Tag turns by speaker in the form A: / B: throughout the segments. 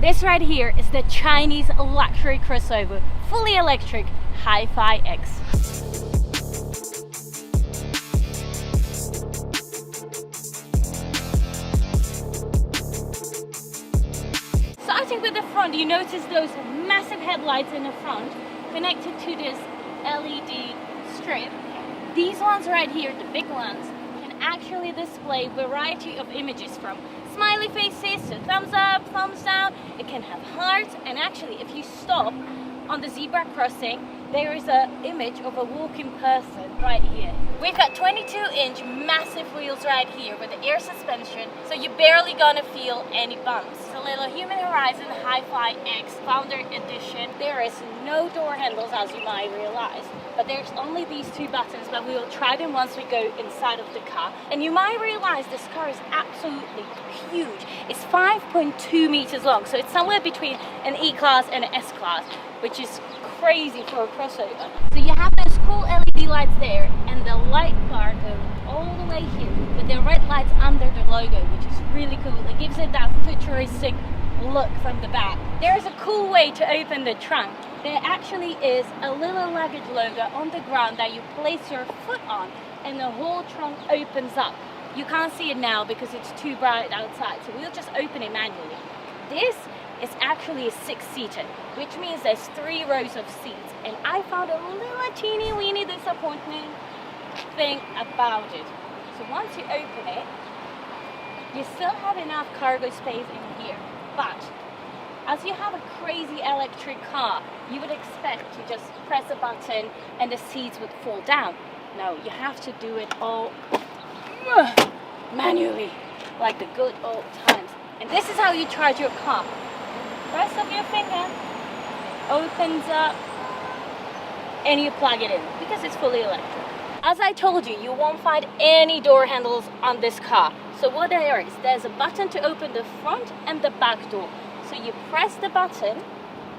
A: This right here is the Chinese luxury crossover, fully electric HiPhi X. Starting with the front, you notice those massive headlights in the front connected to this LED strip. These ones right here, the big ones, can actually display a variety of images from smiley faces to thumbs up, thumbs down. It can have hearts, and actually if you stop on the zebra crossing, there is an image of a walking person right here. We've got 22-inch massive wheels right here with the air suspension, so you're barely gonna feel any bumps. It's a little Human Horizon HiPhi X Founder Edition. There is no door handles, as you might realize, but there's only these two buttons, but we will try them once we go inside of the car. And you might realize this car is absolutely huge. It's 5.2 meters long, so it's somewhere between an E-Class and an S-Class, which is crazy for a crossover. So you have those cool LED lights there, and the light bar goes all the way here with the red lights under the logo, which is really cool. It gives it that futuristic look from the back. There is a cool way to open the trunk. There actually is a little luggage logo on the ground that you place your foot on, and the whole trunk opens up. You can't see it now because it's too bright outside, so we'll just open it manually. This is actually a 6-seater, which means there's 3 rows of seats, and I found a little teeny weeny disappointing thing about it. So once you open it, you still have enough cargo space in here, but as you have a crazy electric car, you would expect to just press a button and the seats would fall down. No, you have to do it all manually, like the good old times. And this is how you charge your car. Press of your finger, opens up, and you plug it in because it's fully electric. As I told you, you won't find any door handles on this car. So what there is, there's a button to open the front and the back door. So you press the button,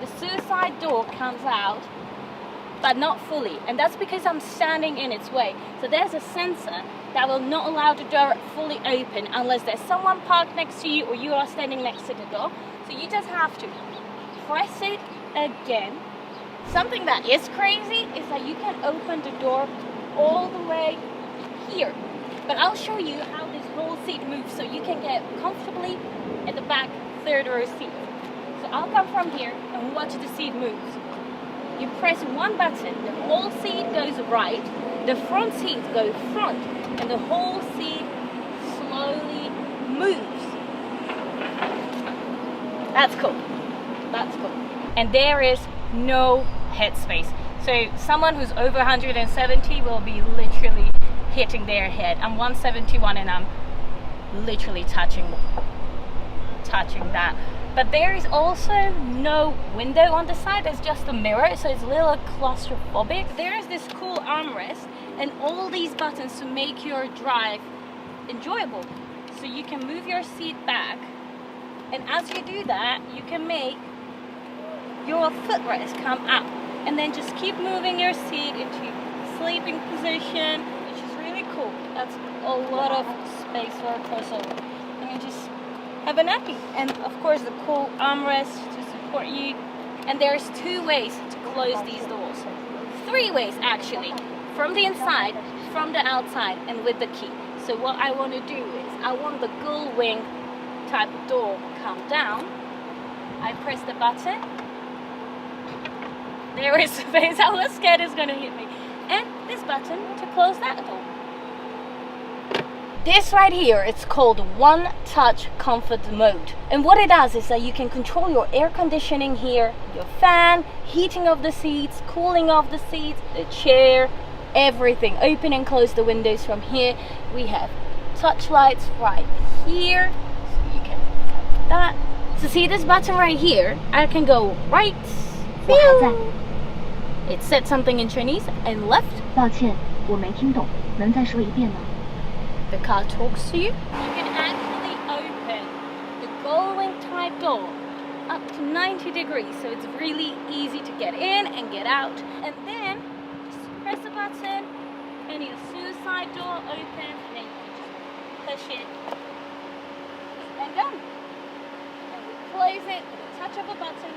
A: the suicide door comes out, but not fully. And that's because I'm standing in its way. So there's a sensor that will not allow the door fully open unless there's someone parked next to you or you are standing next to the door. So you just have to press it again. Something that is crazy is that you can open the door all the way here. But I'll show you how this whole seat moves so you can get comfortably at the back 3rd row seat. So I'll come from here and watch the seat moves. You press one button, the whole seat goes right, the front seat goes front, and the whole seat slowly moves. That's cool. That's cool. And there is no headspace. So someone who's over 170 will be literally hitting their head. I'm 171 and I'm literally touching that. But there is also no window on the side, there's just a mirror, so it's a little claustrophobic. There is this cool armrest and all these buttons to make your drive enjoyable. So you can move your seat back, and as you do that, you can make your footrest come up, and then just keep moving your seat into sleeping position, which is really cool. That's a lot of space for a crossover. And you just have a nappy, and of course the cool armrest to support you. And there's 2 ways to close these doors, 3 ways actually, from the inside, from the outside, and with the key. So what I want to do is I want the Gullwing type of door come down. I press the button. There is space. I was scared it's gonna hit me. And this button to close that door. This right here, it's called One Touch Comfort Mode. And what it does is that you can control your air conditioning here, your fan, heating of the seats, cooling of the seats, the chair, everything. Open and close the windows from here. We have touch lights right here, so you can have that. So see this button right here? I can go right. It said something in Chinese and left.
B: 抱歉，我没听懂，能再说一遍吗？
A: The car talks to you. You can actually open the Gullwing type door up to 90 degrees, so it's really easy to get in and get out. And then just press the button and your suicide door opens, and then you can just push it and done. And we close it, touch of a button.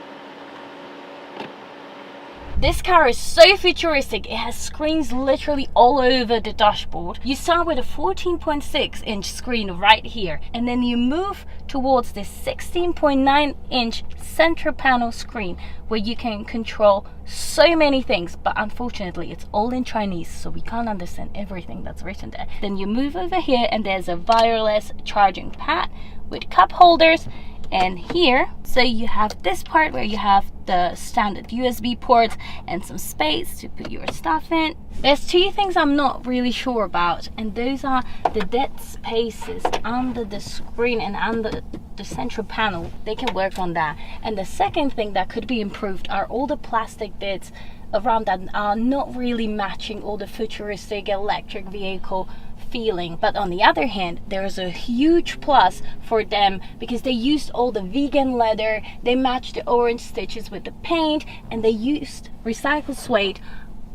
A: This car is so futuristic, it has screens literally all over the dashboard. You start with a 14.6-inch screen right here, and then you move towards this 16.9-inch center panel screen where you can control so many things, but unfortunately it's all in Chinese, so we can't understand everything that's written there. Then you move over here and there's a wireless charging pad with cup holders. And here, so you have this part where you have the standard USB ports and some space to put your stuff in. There's two things I'm not really sure about, and those are the dead spaces under the screen and under the central panel. They can work on that. And the second thing that could be improved are all the plastic bits around that are not really matching all the futuristic electric vehicle feeling. But on the other hand, there's a huge plus for them because they used all the vegan leather, they matched the orange stitches with the paint, and they used recycled suede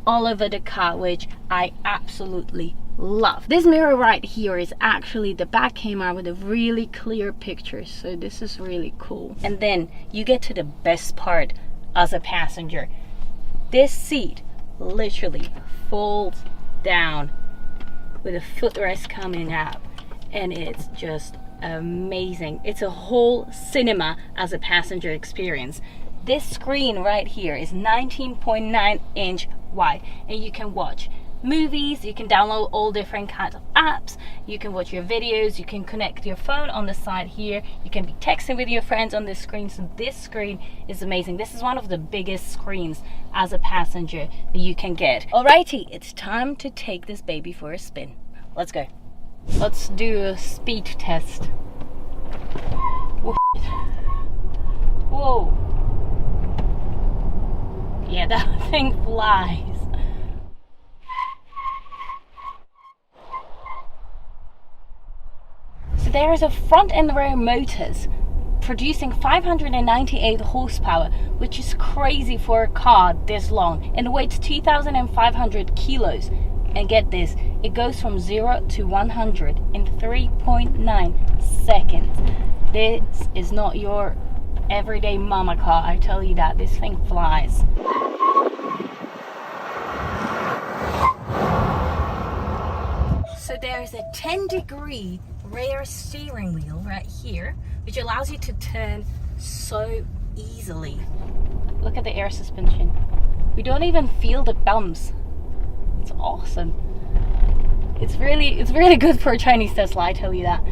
A: all over the car, which I absolutely love. This mirror right here is actually the back camera with a really clear picture, so this is really cool. And then you get to the best part as a passenger. This seat literally folds down with a footrest coming up, and it's just amazing. It's a whole cinema as a passenger experience. This screen right here is 19.9-inch wide, and you can watch movies, you can download all different kinds of apps, you can watch your videos, you can connect your phone on the side here, you can be texting with your friends on this screen. So this screen is amazing. This is one of the biggest screens as a passenger that you can get. Alrighty, it's time to take this baby for a spin. Let's go. Let's do a speed test. Whoa. Yeah, that thing flies. So there is a front and rear motors producing 598 horsepower, which is crazy for a car this long, and weighs 2,500 kilos. And get this, it goes from 0 to 100 in 3.9 seconds. This is not your everyday mama car, I tell you that. This thing flies. So there's a 10-degree rear steering wheel right here, which allows you to turn so easily. Look at the air suspension. We don't even feel the bumps. It's awesome. It's really good for a Chinese Tesla, I tell you that.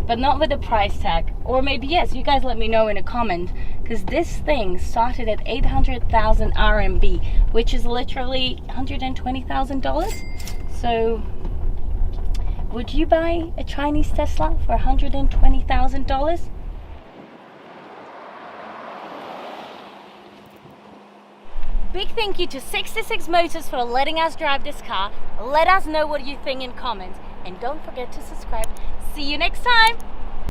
A: But not with the price tag. Or maybe yes, you guys let me know in a comment, because this thing started at 800,000 RMB, which is literally $120,000. So would you buy a Chinese Tesla for $120,000? Big thank you to 66 Motors for letting us drive this car. Let us know what you think in comments, and don't forget to subscribe. See you next time.